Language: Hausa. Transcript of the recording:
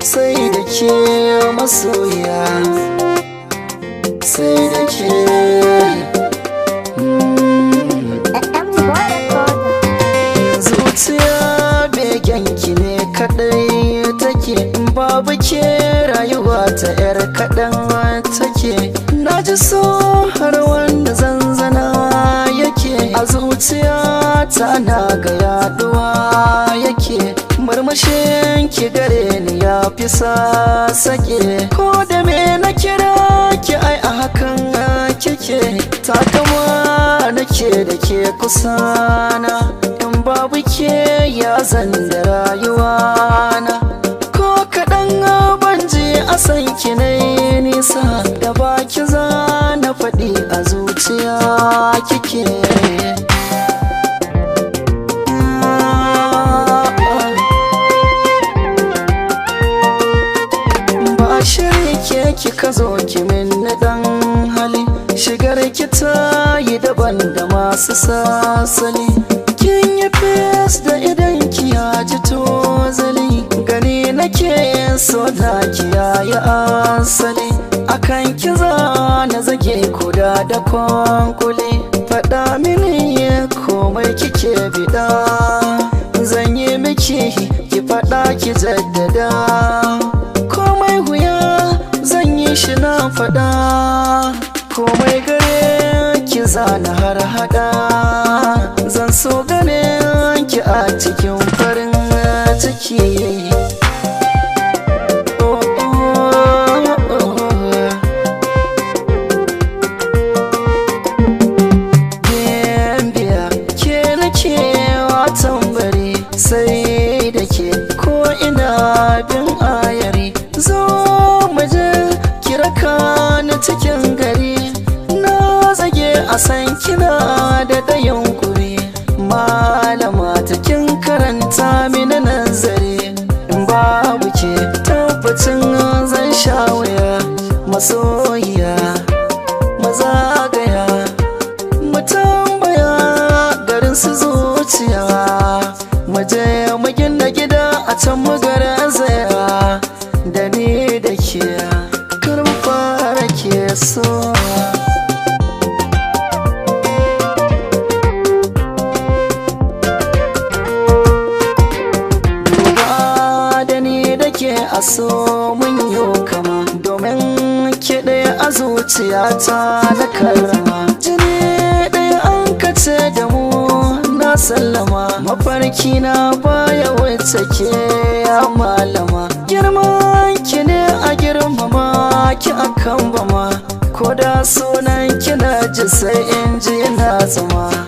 sai da ke masoya, sai da ke. Zuciya begenki ne kadai take, in babu ke rayuwa ta yar kaɗan take. Na ji so har wanda zanzana yake a zuciya ta, na ga yaduwa yake. Murmushin ki gare ni ya fi sake, ko da me na kira ki ai a hakan kike. Takama nake da ke kusana, in babu ke ya zan da rayuwana. Ko kaɗan ban ji a san ki nai nisa, da baki za na faɗi a zuciya kike. Shiri ke kika zo ki min dan hali, shigar ki ta yi daban da masu sasali. Kin yi fes da idan ki ya ji tozali, gani nake so da ki yayi asali. Akan ki za na zage kuda da kwankuli, faɗa mini komai kike bida, zan yi miki ki faɗa ki jaddada. Komai wuya zan yi shi na faɗa, komai gare ki zana har hada. Zan so ganin ki a cikin farin ciki. Gimbiya ke nake watan bare, sai da ke ko ina bin ayari. Zo muje kiraka ni cikin gari, na zage a san kina da dayan kuri. Malama ta kin karanta mini nazari, in babu ke tabbacin zan sha wuya. Masoyiya mazagaya mu tambaya garin su zuciya, muje mu gina gida a can mu garzaya. Da ni da ke karin fara ke so. Duba da ni da ke a so mun yi kama, domin ke ɗaya a zuciyata na karrama. Jini ɗaya an kace da mu na sallama, mafarki na baya wacce ke ya malama. Girman ki ne a girmama ki akan bama, ko da sunan kina ji sai in ji na zama.